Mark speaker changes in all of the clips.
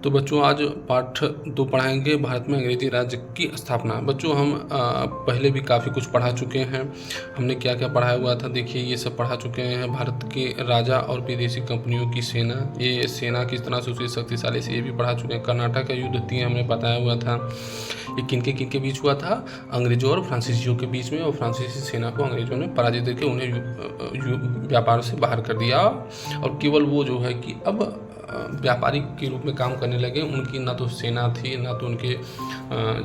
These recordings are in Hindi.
Speaker 1: तो बच्चों आज पाठ 2 पढ़ाएंगे भारत में अंग्रेजी राज्य की स्थापना। बच्चों हम पहले भी काफ़ी कुछ पढ़ा चुके हैं। हमने क्या क्या पढ़ाया हुआ था, देखिए ये सब पढ़ा चुके हैं। भारत के राजा और विदेशी कंपनियों की सेना, ये सेना किस तरह से उसकी शक्तिशाली से, ये भी पढ़ा चुके हैं। कर्नाटक का युद्ध 3 हमने बताया हुआ था। ये किनके बीच हुआ था? अंग्रेजों और फ्रांसीसियों के बीच में, और फ्रांसीसी सेना को अंग्रेजों ने पराजित करके उन्हें व्यापार से बाहर कर दिया। और केवल वो जो है कि अब व्यापारी के रूप में काम करने लगे। उनकी ना तो सेना थी, ना तो उनके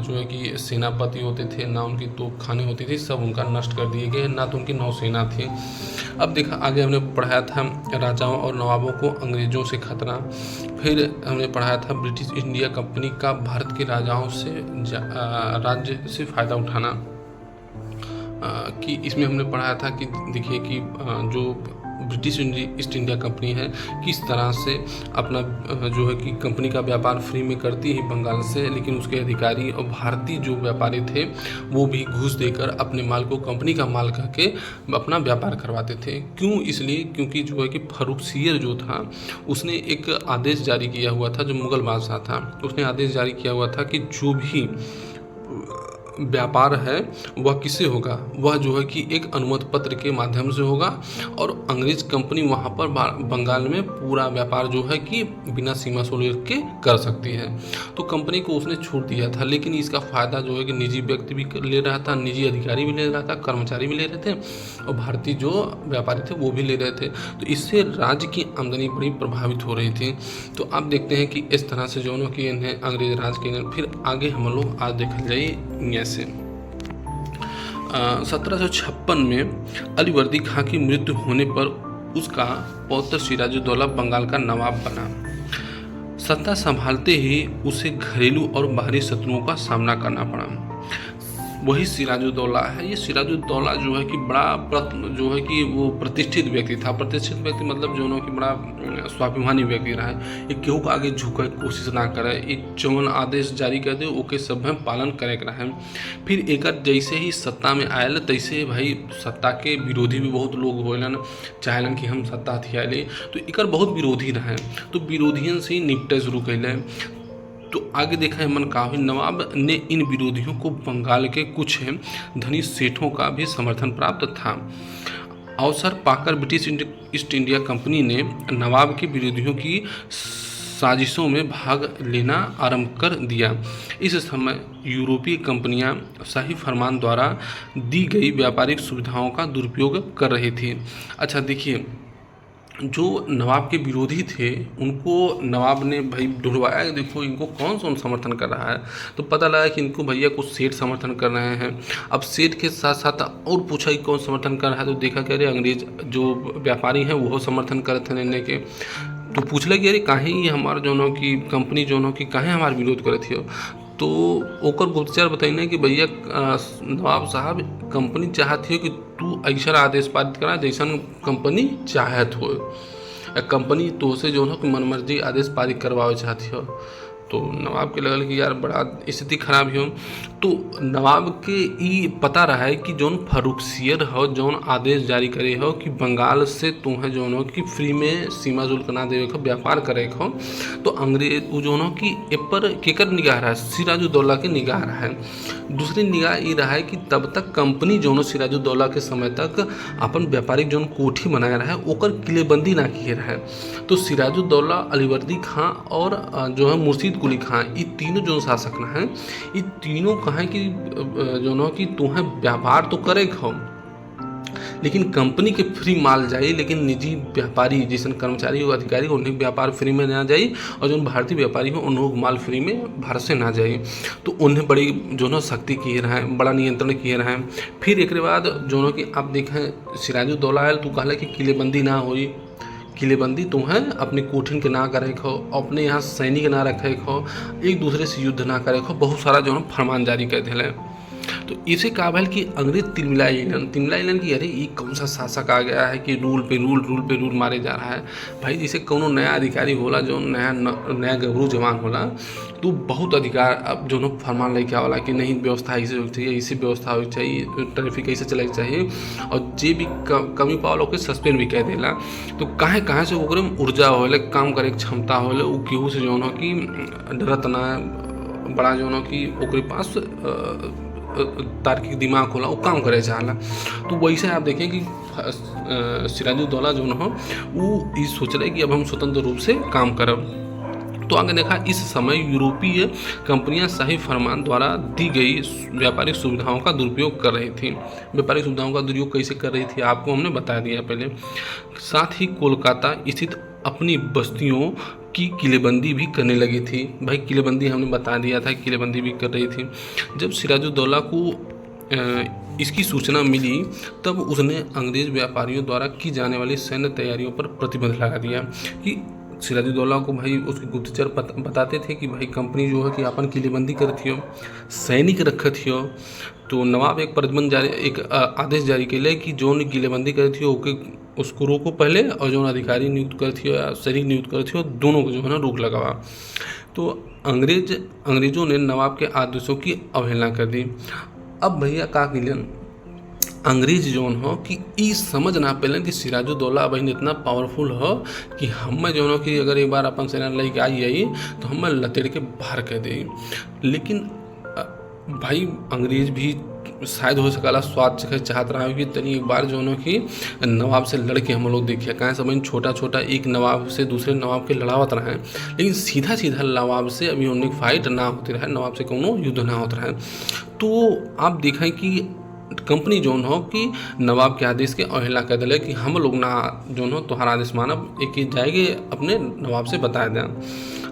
Speaker 1: जो है कि सेनापति होते थे, ना उनकी तोपखाने होती थी, सब उनका नष्ट कर दिए गए, ना तो उनकी नौसेना थी। अब देखा आगे हमने पढ़ाया था राजाओं और नवाबों को अंग्रेजों से खतरा। फिर हमने पढ़ाया था ब्रिटिश इंडिया कंपनी का भारत के राजाओं से राज्य से फ़ायदा उठाना। कि इसमें हमने पढ़ाया था कि देखिए कि जो ब्रिटिश ईस्ट इंडिया कंपनी है किस तरह से अपना जो है कि कंपनी का व्यापार फ्री में करती है बंगाल से, लेकिन उसके अधिकारी और भारतीय जो व्यापारी थे वो भी घूस देकर अपने माल को कंपनी का माल कह के अपना व्यापार करवाते थे। क्यों? इसलिए क्योंकि जो है कि फर्रुखसियर जो था उसने एक आदेश जारी किया हुआ था, जो मुग़ल बादशाह था उसने आदेश जारी किया हुआ था कि जो भी व्यापार है वह किससे होगा, वह जो है कि एक अनुमति पत्र के माध्यम से होगा, और अंग्रेज कंपनी वहाँ पर बंगाल में पूरा व्यापार जो है कि बिना सीमा शुल्क के कर सकती है। तो कंपनी को उसने छूट दिया था, लेकिन इसका फ़ायदा जो है कि निजी व्यक्ति भी ले रहा था, निजी अधिकारी भी ले रहा था, कर्मचारी भी ले रहे थे, और भारतीय जो व्यापारी थे वो भी ले रहे थे। तो इससे राज्य की आमदनी बड़ी प्रभावित हो रही थी। तो आप देखते हैं कि इस तरह से जो है कि इन्हें अंग्रेज राज के। फिर आगे हम लोग आज देखल जाइए से 1756 में अलीवर्दी खां की मृत्यु होने पर उसका पौत्र सिराजुद्दौला बंगाल का नवाब बना। सत्ता संभालते ही उसे घरेलू और बाहरी शत्रुओं का सामना करना पड़ा। वही सिराजुद्दौला है। ये सिराजुद्दौला जो है कि बड़ा जो है कि वो प्रतिष्ठित व्यक्ति था। प्रतिष्ठित व्यक्ति मतलब जो है कि बड़ा स्वाभिमानी व्यक्ति रहा है। ये केहू के आगे झुके कोशिश ना करे, एक जौन आदेश जारी कर दे ओके सब में पालन करे के रहे। फिर एक जैसे ही सत्ता में आयल तैसे भाई सत्ता के विरोधी भी बहुत लोग होलन, चाहेलन कि हम सत्ता हथियाले, तो एक बहुत विरोधी रहे। तो विरोधियन से ही निपटे शुरू कैले। तो आगे देखा है मन का नवाब ने इन विरोधियों को बंगाल के कुछ धनी सेठों का भी समर्थन प्राप्त था। अवसर पाकर ब्रिटिश ईस्ट इंडिया कंपनी ने नवाब के विरोधियों की साजिशों में भाग लेना आरंभ कर दिया। इस समय यूरोपीय कंपनियां शाही फरमान द्वारा दी गई व्यापारिक सुविधाओं का दुरुपयोग कर रही थी। अच्छा देखिए, जो नवाब के विरोधी थे उनको नवाब ने भाई ढूंढवाया, देखो इनको कौन सा समर्थन कर रहा है। तो पता लगा कि इनको भैया कुछ सेठ समर्थन कर रहे हैं। अब सेठ के साथ साथ और पूछा कि कौन समर्थन कर रहा है, तो देखा कह रहे अंग्रेज जो व्यापारी हैं वो समर्थन कर रहे थे निर्णय के। तो पूछ लगे अरे काहे ये हमारा जो नो की कंपनी जो नो कि काहे हमारा विरोध करे थी। तो ओकर गुप्तचर बताइए कि भैया नवाब साहब कंपनी चाहती हो कि तू ऐसा आदेश पारित करा जैसन कंपनी चाहत हो। कंपनी तो से जो है कि मनमर्जी आदेश पारित करवावे चाहती हो। तो नवाब के लगल कि यार बड़ा स्थिति खराब हो। तो नवाब के ई पता रहा है कि जौन फर्रुखसियर हो जौन आदेश जारी करे हो कि बंगाल से तुम्हें जौन हो कि फ्री में सीमा शुल्क ना देवे हो, व्यापार करे हो। तो अंग्रेज वो जौन हो कि पर केकर निगाह रहा है, सिराजुद्दौला के निगाह रहा है। दूसरी निगाह ये रहा है कि तब तक कंपनी जौन सिराजुद्दौला के समय तक अपन व्यापारिक जौन कोठी बनाया रहा है ओकर किलेबंदी ना किए रहा है। तो सिराजुद्दौला, अलीवर्दी खां और जो है मुर्शीद कुली खां, ये तीनों जो शासक ना हैं, ये तीनों कहें कि जो ना कि तुम्हें व्यापार तो करे हो लेकिन कंपनी के फ्री माल जाए, लेकिन निजी व्यापारी जैसे कर्मचारी और अधिकारी उन्हें व्यापार फ्री में ना जाए, और जो भारतीय व्यापारी हो उन्हें माल फ्री में भारत से ना जाए। तो उन्हें बड़ी जो ना सख्ती किए रहे, बड़ा नियंत्रण किए रहे। फिर एक बाद जो ना कि आप देखें सिराजुद्दौला आयल तो कहला कि किलेबंदी ना होई, किलेबंदी तुम्हें अपने कोठिन के ना करे खो, अपने यहाँ सैनिक ना रखे खो, एक दूसरे से युद्ध ना करे खो, बहुत सारा जो है फरमान जारी कर दिले। तो इसे कहा भल कि अंग्रेज तिलमिलाइलन कि अरे ये कौन सा शासक आ गया है कि रूल पे रूल मारे जा रहा है। भाई जैसे कोनो नया अधिकारी होला, जो नया गबरू जवान होला, तो बहुत अधिकार अब जो फरमान लेके आवाला कि नहीं व्यवस्था ऐसे होनी चाहिए, ऐसी व्यवस्था होनी चाहिए, ट्रैफिक ऐसे चले चाहिए, और जे भी कमी पावल ओके सस्पेंड भी कह देला। तो कहाँ से ओकरे में ऊर्जा होले, काम करे क्षमता होले, उ केहू से जौन हो कि डरत ना, बड़ा जौन हो कि ओकरे पास तार्किक दिमाग होला, वो काम करे चाहला। तो वैसे आप देखें कि सिराजुद्दौला जो हो वो ये सोच रहे कि अब हम स्वतंत्र रूप से काम करब। तो आगे देखा, इस समय यूरोपीय कंपनियां शाही फरमान द्वारा दी गई व्यापारिक सुविधाओं का दुरुपयोग कर रही थी। व्यापारिक सुविधाओं का दुरुपयोग कैसे कर रही थी आपको हमने बता दिया पहले। साथ ही कोलकाता स्थित अपनी बस्तियों की किलेबंदी भी करने लगी थी। भाई किलेबंदी हमने बता दिया था, किलेबंदी भी कर रही थी। जब सिराजुद्दौला को इसकी सूचना मिली तब उसने अंग्रेज व्यापारियों द्वारा की जाने वाली सैन्य तैयारियों पर प्रतिबंध लगा दिया। कि सिराजुद्दौला को भाई उसके गुप्तचर बताते थे कि भाई कंपनी जो है कि अपन किलेबंदी करती हो, सैनिक रखत हो। तो नवाब एक आदेश जारी कैले कि जोन किलेबंदी करती हो ओके उसको रोको पहले, और जो अधिकारी नियुक्त करती हो या सैनिक नियुक्त करती हो, दोनों को जो है ना रोक लगावा। तो अंग्रेजों ने नवाब के आदेशों की अवहेलना कर दी। अब भैया का किलन अंग्रेज जौन हो कि ई समझ ना पेलन कि सिराजुद्दौला बहन इतना पावरफुल हो कि हम जौन हो कि अगर एक बार अपन सेना लेके आई तो हम लतेड़ के बाहर कर दी। लेकिन भाई अंग्रेज भी शायद हो सकला स्वाद चखे चाहत रहा कि तनी एक बार जो कि नवाब से लड़के हम लोग देखिए, कहाँ समझ छोटा एक नवाब से दूसरे नवाब के लड़ावत रहे, लेकिन सीधा नवाब से अभी उन्हें फाइट ना होती रहे, नवाब से कोनो युद्ध ना होता रहे। तो आप देखें कि कंपनी जोन हो कि नवाब के आदेश के अवहेलना कर दिले कि हम लोग ना जोन हो तुम्हारा आदेश मानब, एक जाएंगे अपने नवाब से बता दें।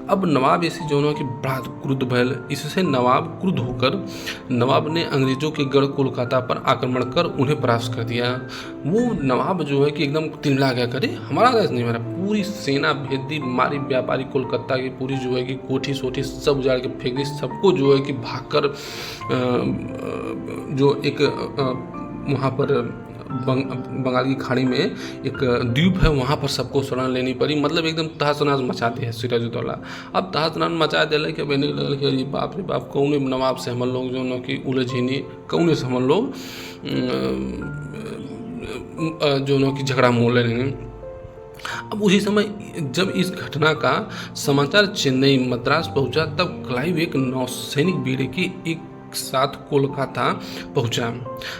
Speaker 1: अब नवाब ऐसे जो हो कि बड़ा क्रुद्ध भयल। इससे नवाब क्रुद्ध होकर नवाब ने अंग्रेजों के गढ़ कोलकाता पर आक्रमण कर उन्हें परास्त कर दिया। वो नवाब जो है कि एकदम तिलमिला गया, करे हमारा आदेश नहीं मारा, पूरी सेना भेज दी, मारी व्यापारी कोलकाता की पूरी जो है कि कोठी सोठी सब उजाड़ के फेंक दी। सबको जो है कि भागकर जो एक वहाँ पर बंगाल की खाड़ी में एक द्वीप है, वहाँ पर सबको शरण लेनी पड़ी। मतलब एकदम तहस नहस मचा दिया सिराजुद्दौला। अब तहस नहस मचा दिया कि अब इन्हें लगल कि अरे बाप रे बाप, कौन नवाब से हम लोग जो न कि उलझनी, कौन से हम लोग जो न कि झगड़ा मोल लेंगे। अब उसी समय जब इस घटना का समाचार चेन्नई मद्रास पहुंचा, तब क्लाइव एक नौसैनिक बेड़े की एक साथ कोलकाता पहुंचा।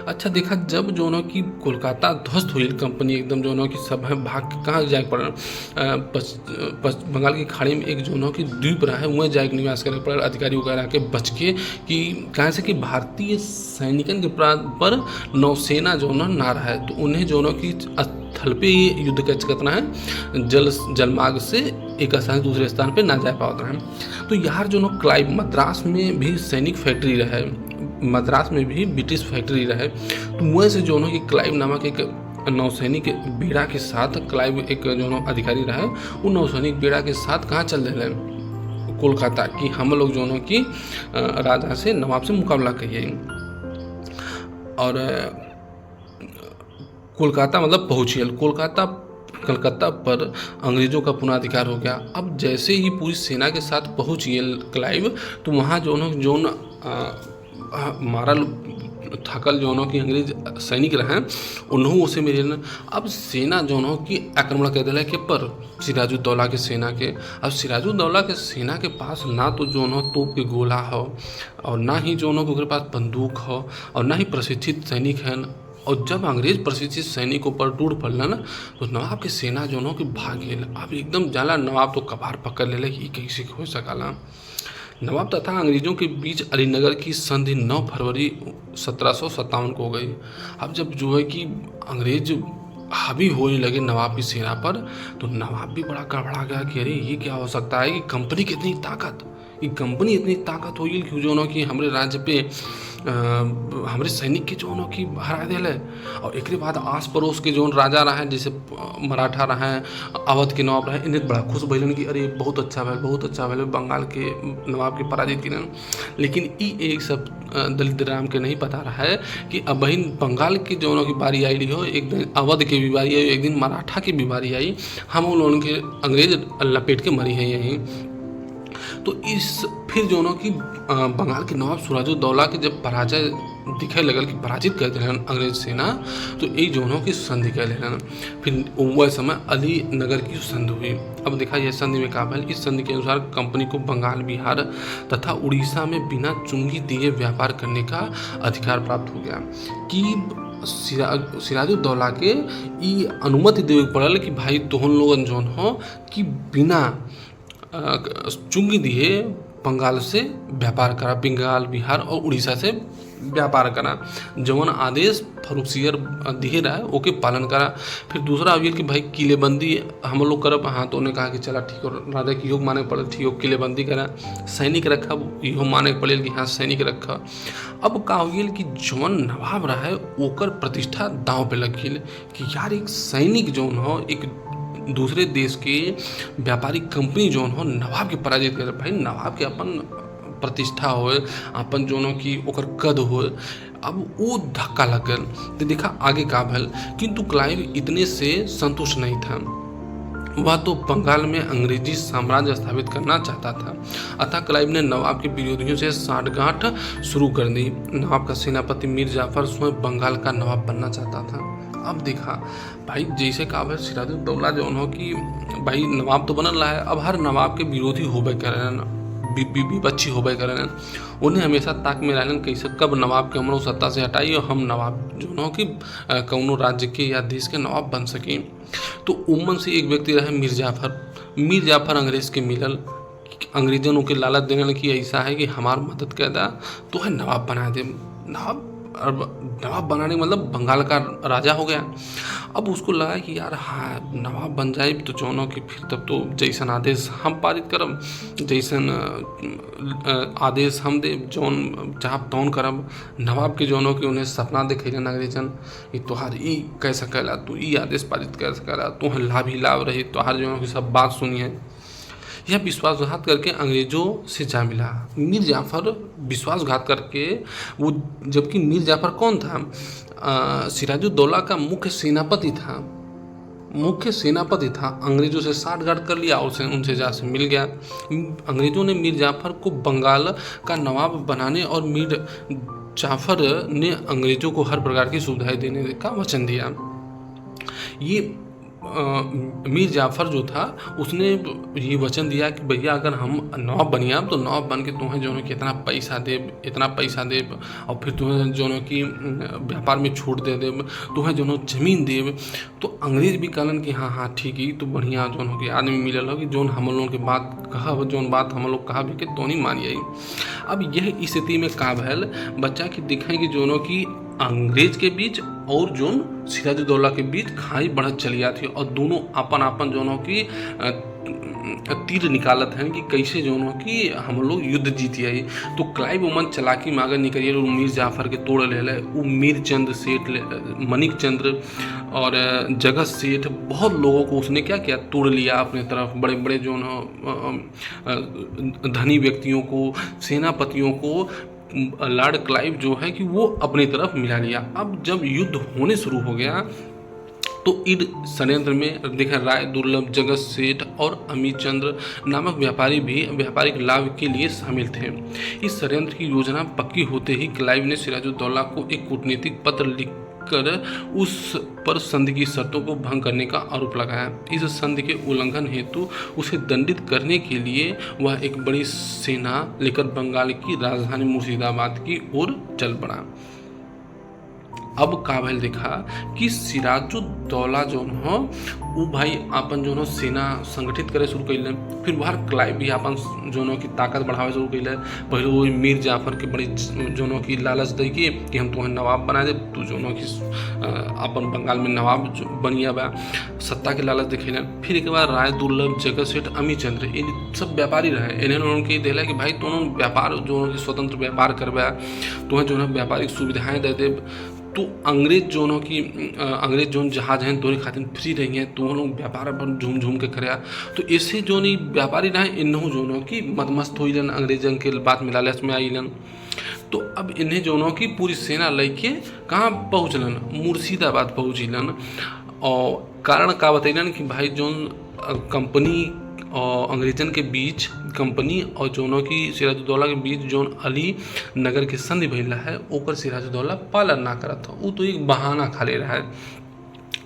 Speaker 1: अच्छा देखा, जब जो ना कि कोलकाता ध्वस्त हुई कंपनी एकदम जो ना कि सब है भाग कहाँ जाए पड़ा, बंगाल की खाड़ी में एक जो ना कि द्वीप रहा है वहाँ जाए निवास करे पड़ा अधिकारी वगैरह के बच के, कि कहाँ से कि भारतीय सैनिकन के पर नौसेना जो ना रहा है, तो उन्हें जो ना कि स्थल पे ही युद्ध का करना है, जलमार्ग से एक स्थान से दूसरे स्थान पे ना जा पाता है। तो यार जो ना क्लाइव मद्रास में भी सैनिक फैक्ट्री रहे, मद्रास में भी ब्रिटिश फैक्ट्री रहे। तो वहाँ से जो ना कि क्लाइव नामक एक नौसैनिक बेड़ा के साथ, क्लाइव एक जो ना अधिकारी रहे, वो नौसैनिक बेड़ा के साथ कहाँ चल रहे हैं, कोलकाता, कि हम लोग जो ना कि राजा से नवाब से मुकाबला करिए। और कोलकाता मतलब पहुँचिए, कलकत्ता पर अंग्रेज़ों का पुनः अधिकार हो गया। अब जैसे ही पूरी सेना के साथ पहुँचिए क्लाइव, तो वहाँ जो मारल थकल जो कि अंग्रेज सैनिक रहे, उन्होंने उसे मेरे न अब सेना जो कि आक्रमण कर दिला के पर सिराजुद्दौला के सेना के। अब सिराजुद्दौला के सेना के पास ना तो जो तोप के गोला हो, और ना ही जो उनके पास बंदूक हो, और ना ही प्रशिक्षित सैनिक हैं। और जब अंग्रेज प्रशिक्षित सैनिकों पर टूट पड़ला ना, तो नवाब के सेना जो कि भाग ले। अब एकदम जाला नवाब तो कपार पकड़ ले कि कैसे हो सकला। नवाब तथा अंग्रेजों के बीच अलीनगर की संधि 9 फरवरी 1757 को हो गई। अब जब जो है कि अंग्रेज हावी होने लगे नवाब की सेना पर, तो नवाब भी बड़ा गड़बड़ा गया कि अरे ये क्या हो सकता है कि कंपनी की इतनी ताकत, ई कंपनी इतनी ताकत हो गई कि जो कि हमरे राज्य पे हमरे सैनिक के जो की हरा दिल। और एक बाद आस पड़ोस के जो राजा रहे जैसे मराठा रहे, अवध के नवाब रहे, इन्हें बड़ा खुश भैलन कि अरे बहुत अच्छा भैल, बहुत अच्छा भैल, बंगाल के नवाब के पराजित किन। लेकिन ई एक सब दलित राम के नहीं पता रहा है कि अब बहन बंगाल की जो की बारी आई हो, एक दिन अवध की भी बारी आई, एक दिन मराठा की भी बारी आई, हम लोगों के अंग्रेज लपेट के मरी है यहीं। तो इस फिर जो कि बंगाल के नवाब सिराजुद्दौला के जब पराजय दिखे लगल कि पराजित कर दिलन अंग्रेज सेना, तो ये जोनों की संधि कर लेलन। फिर वह समय अली नगर की संधि हुई। अब देखा यह संधि में का भल, इस संधि के अनुसार कंपनी को बंगाल, बिहार तथा उड़ीसा में बिना चुंगी दिए व्यापार करने का अधिकार प्राप्त हो गया। कि सिराजुद्दौला के ई अनुमति देवे पड़ल कि भाई तोहन लोगन जौन हो कि बिना चुंगी दिए बंगाल से व्यापार करा, बंगाल, बिहार और उड़ीसा से व्यापार करा। जवन आदेश फरुखसियर दिए रहा है ओके पालन करा। फिर दूसरा अवियल कि भाई किलेबंदी हम लोग करब। हाँ, तो उन्हें कहा कि चला ठीक हो, राजा की योग माने पड़े, ठीक हो किलेबंदी करा, सैनिक रखा, इहो माने पड़े कि हाँ सैनिक रखा। अब का हो कि जवन नवाब रहा है ओकर प्रतिष्ठा दांव पे लग गई कि यार एक सैनिक जौन हो, एक दूसरे देश के व्यापारिक कंपनी जौन हो नवाब के पराजित कर, भाई नवाब के अपन प्रतिष्ठा हो, अपन जोनों की ओकर कद हो। अब वो धक्का लग गल। तो देखा आगे का भल, किंतु क्लाइव इतने से संतुष्ट नहीं था। वह तो बंगाल में अंग्रेजी साम्राज्य स्थापित करना चाहता था। अतः क्लाइव ने नवाब के विरोधियों से साठगांठ शुरू कर दी। नवाब का सेनापति मीर जाफर स्वयं बंगाल का नवाब बनना चाहता था। अब देखा भाई जैसे कहा भाई सिराजुद्दौला जो हो कि भाई नवाब तो बनल रहा है, अब हर नवाब के विरोधी होबे करें, विपक्षी होबे करें। उन्हें हमेशा ताक में रहन कैसे कब नवाब के हमरो सत्ता से हटाई और हम नवाब जो हो कि कौनो राज्य के या देश के नवाब बन सकें। तो उमन से एक व्यक्ति रहे मीर जाफर। मीर जाफर अंग्रेज के मिलल, अंग्रेजों के लालच देने की ऐसा है कि हमार मदद कर दा तो है नवाब बना दे। नवाब बनाने मतलब बंगाल का राजा हो गया। अब उसको लगा कि यार हाँ नवाब बन जाए तो चौनों की फिर तब तो जैसन आदेश हम पारित करब, जैसन आदेश हम दे जौन चाहब तौन करब। नवाब के जौनों के उन्हें सपना दिखेलन अंग्रेजन कि तोहार ई कह सकेला, तू ई आदेश पारित कर सकेला, तुम्हें लाभ ही लाभ रही, तोहार जौनों की सब बात सुनिए। यह विश्वासघात करके अंग्रेजों से जा मिला। मीर जाफर विश्वासघात करके वो, जबकि मीर जाफर कौन था, सिराजुद्दौला का मुख्य सेनापति था। अंग्रेजों से साठगांठ कर लिया और उनसे जाके मिल गया। अंग्रेजों ने मीर जाफर को बंगाल का नवाब बनाने और मीर जाफर ने अंग्रेजों को हर प्रकार की सुविधाएं देने का वचन दिया। ये मीर जाफर जो था उसने ये वचन दिया कि भैया अगर हम नवाब बनिया तो नवाब बन के तुम्हें जो है कि इतना पैसा देब और फिर तुम्हें जो है कि व्यापार में छूट दे देब, तुम्हें जो है जमीन देब। तो अंग्रेज भी कहलन कि हाँ ठीक है, तो बढ़िया जो हो कि आदमी मिलल हो कि जोन हम लोगों के बात कहब, जोन बात हम लोग कहा भी कि तो नहीं मानिए। अब यह स्थिति में का भैल बच्चा की दिखाएं कि जोनों की अंग्रेज के बीच और जोन सिराजुद्दौला के बीच खाई बढ़त चली आती और दोनों अपन जोनों की तीर निकालत हैं कि कैसे जोनों की हम लोग युद्ध जीतिए। तो क्लाइव उमन चलाकी में आगे निकलिए और मीर जाफर के तोड़ ले वो मीर चंद सेठ, मनिक चंद्र और जगत सेठ, बहुत लोगों को उसने क्या किया, तोड़ लिया अपने तरफ। बड़े बड़े जो धनी व्यक्तियों को, सेनापतियों को लॉर्ड क्लाइव जो है कि वो अपनी तरफ मिला लिया। अब जब युद्ध होने शुरू हो गया तो इस षड्यंत्र में देखा राय दुर्लभ, जगत सेठ और अमित चंद्र नामक व्यापारी भी व्यापारिक लाभ के लिए शामिल थे। इस षड्यंत्र की योजना पक्की होते ही क्लाइव ने सिराजुद्दौला को एक कूटनीतिक पत्र लिखकर उस पर संधि की शर्तों को भंग करने का आरोप लगाया। इस संधि के उल्लंघन हेतु उसे दंडित करने के लिए वह एक बड़ी सेना लेकर बंगाल की राजधानी मुर्शिदाबाद की ओर चल पड़ा। अब का भइल देखा कि सिराजुद्दौला जौन हो उ भाई अपन जौन हो सेना संगठित करे शुरू कैले। फिर वहाँ क्लाइव भी अपन जौन हो की ताकत बढ़ावे शुरू कैले। पहले वो मीर जाफर के बड़ी जौन हो की लालच दे कि हम तुम्हें नवाब बना दे, तू जौन हो की अपन बंगाल में नवाब बनिया बा, सत्ता के लालच दिखेले। फिर एक बार राय दुर्लभ, जगत सेठ, अमीर चंद्र इन सब व्यापारी रहे। इन्हें उनके दिला कि भाई तुम व्यापार जो है स्वतंत्र व्यापार करबा, तुम्हें जो है व्यापारिक सुविधाएं दे दे, तो अंग्रेज जोनों की अंग्रेज जोन जहाज हैं तोरे खातिर फ्री रही हैं, तो लोग व्यापार अपन झूम झूम के करे। तो ऐसे जो नहीं व्यापारी रहे इन्हों जोनों की मदमस्त होइलन, अंग्रेजन के बात में लालच में आइलन। तो अब इन्हें जोनों की पूरी सेना लेके कहाँ पहुँचलन, मुर्शिदाबाद पहुँचिलन। और कारण का बतैलन कि भाई जोन कंपनी और अंग्रेजन के बीच, कंपनी और जोनों की सिराजुद्दौला के बीच जोन अली नगर के संधि भइला है ओकर सिराजुद्दौला पालन ना करत हो, वो तो एक बहाना खाली रहा है।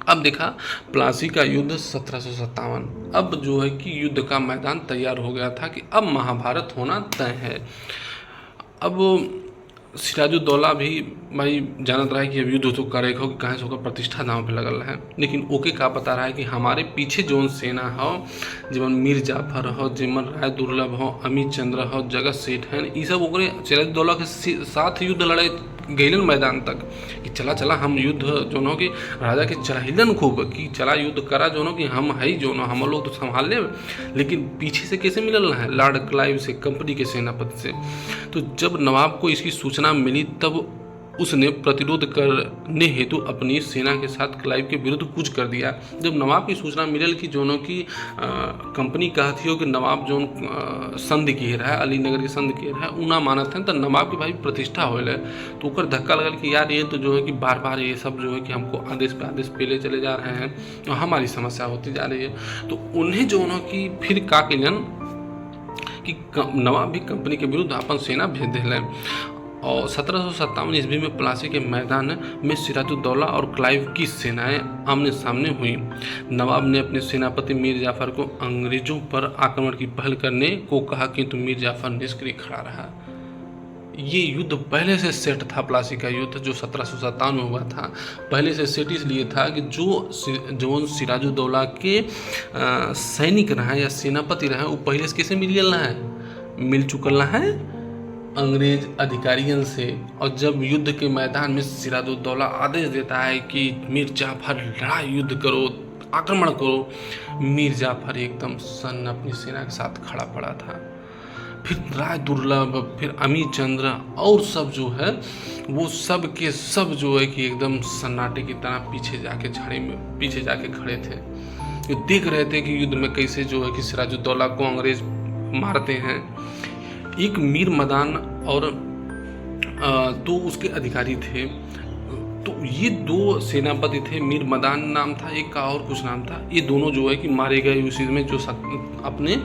Speaker 1: अब देखा प्लासी का युद्ध 1757, अब जो है कि युद्ध का मैदान तैयार हो गया था कि अब महाभारत होना तय है। अब सिराजुद्दौला भी भाई जानत रहा है कि अब युद्ध तो करे हो, कहाँ से होकर प्रतिष्ठा दांव पे लगल है। लेकिन ओके का पता रहा है कि हमारे पीछे जोन सेना हो, जिमन मीर जाफर हो, जिमन राय दुर्लभ हो, अमित चंद्र हो, जगत सेठ हैं, ये सब ओकरे सिराजुद्दौला के साथ युद्ध लड़े गईलन मैदान तक कि चला चला हम युद्ध जो हो कि राजा के चलाहिलन खूब कि चला युद्ध करा जो हो कि हम है जो हम लोग तो संभाल ले। लेकिन पीछे से कैसे मिलल है, लॉर्ड क्लाइव से, कंपनी के सेनापति से। तो जब नवाब को इसकी सूचना मिली तब उसने प्रतिरोध करने हेतु अपनी सेना के साथ क्लाइव के विरुद्ध कूच कर दिया। जब नवाब की सूचना मिलल कि जोनों की कंपनी कहती हो कि नवाब जोन संधि किए रहा है, अली नगर के संधि किए रहा है, उना मानत है, तो नवाब की भाई प्रतिष्ठा होले। तो ओकर धक्का लगल कि यार ये तो जो है कि बार बार ये सब जो है कि हमको आदेश पे ले चले जा रहे हैं और हमारी समस्या होती जा रही है। तो उन्हें जोनों की फिर का कैलन कि नवाब भी कंपनी के विरुद्ध अपन सेना भेज दिले। और 1757 ईस्वी में प्लासी के मैदान में सिराजुद्दौला और क्लाइव की सेनाएं आमने सामने हुई। नवाब ने अपने सेनापति मीर जाफर को अंग्रेजों पर आक्रमण की पहल करने को कहा, किंतु मीर जाफर निष्क्रिय खड़ा रहा। ये युद्ध पहले से सेट था, प्लासी का युद्ध जो 1757 में हुआ था पहले से सेट इसलिए था कि जो सिराजुद्दौला के सैनिक रहे या सेनापति रहे वो पहले से कैसे मिल चुकल है अंग्रेज अधिकारियों से। और जब युद्ध के मैदान में सिराजुद्दौला आदेश देता है कि मीर जाफर लड़ाई युद्ध करो, आक्रमण करो, मीर जाफर एकदम सन्न अपनी सेना के साथ खड़ा पड़ा था। फिर राय दुर्लभ, फिर अमीर चंद्र और सब जो है वो सब के सब जो है कि एकदम सन्नाटे की तरह पीछे जाके झाड़ी में पीछे जाके खड़े थे। ये देख रहे थे कि युद्ध में कैसे जो है कि सिराजुद्दौला को अंग्रेज मारते हैं। एक मीर मदान और दो उसके अधिकारी थे। तो ये दो सेनापति थे, मीर मदान नाम था एक का और कुछ नाम था। ये दोनों जो है कि मारे गए उसी में जो अपने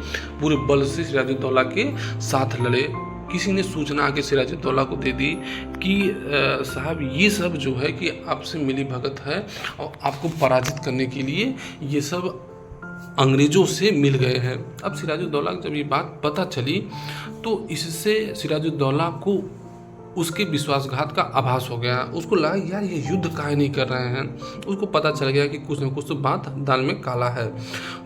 Speaker 1: पूरे बल से सिराजुद्दौला के साथ लड़े। किसी ने सूचना आके सिराजुद्दौला को दे दी कि साहब ये सब जो है कि आपसे मिली भगत है और आपको पराजित करने के लिए ये सब अंग्रेजों से मिल गए हैं। अब सिराजुद्दौला जब ये बात पता चली तो इससे सिराजुद्दौला को उसके विश्वासघात का आभास हो गया। उसको लगा यार ये युद्ध काहे नहीं कर रहे हैं। उसको पता चल गया कि कुछ न कुछ तो बात दाल में काला है।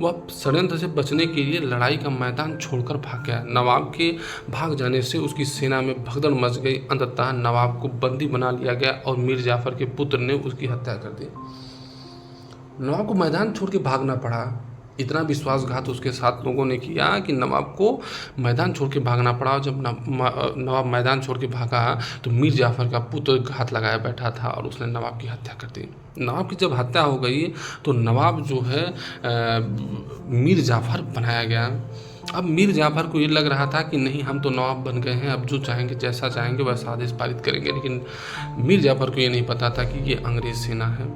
Speaker 1: वह षड्यंत्र से बचने के लिए लड़ाई का मैदान छोड़कर भाग गया। नवाब के भाग जाने से उसकी सेना में भगदड़ मच गई। अंततः नवाब को बंदी बना लिया गया और मीर जाफर के पुत्र ने उसकी हत्या कर दी। नवाब को मैदान छोड़ के भागना पड़ा। इतना विश्वासघात उसके साथ लोगों ने किया कि नवाब को मैदान छोड़ के भागना पड़ा। जब नवाब मैदान छोड़ के भागा तो मीर जाफर का पुत्र घात लगाया बैठा था और उसने नवाब की हत्या कर दी। नवाब की जब हत्या हो गई तो नवाब जो है मीर जाफर बनाया गया। अब मीर जाफर को ये लग रहा था कि नहीं हम तो नवाब बन गए हैं, अब जो चाहेंगे जैसा चाहेंगे वैसा आदेश पारित करेंगे। लेकिन मीर जाफर को ये नहीं पता था कि ये अंग्रेज सेना है।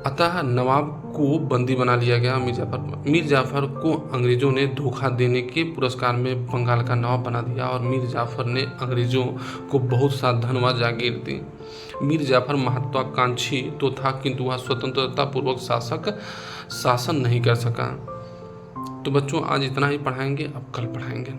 Speaker 1: अतः नवाब को बंदी बना लिया गया। मीर जाफर को अंग्रेज़ों ने धोखा देने के पुरस्कार में बंगाल का नवाब बना दिया और मीर जाफर ने अंग्रेज़ों को बहुत सा धन व जागीर दी। मीर जाफर महत्वाकांक्षी तो था किंतु वह स्वतंत्रता पूर्वक शासन नहीं कर सका। तो बच्चों आज इतना ही पढ़ाएंगे, अब कल पढ़ाएंगे।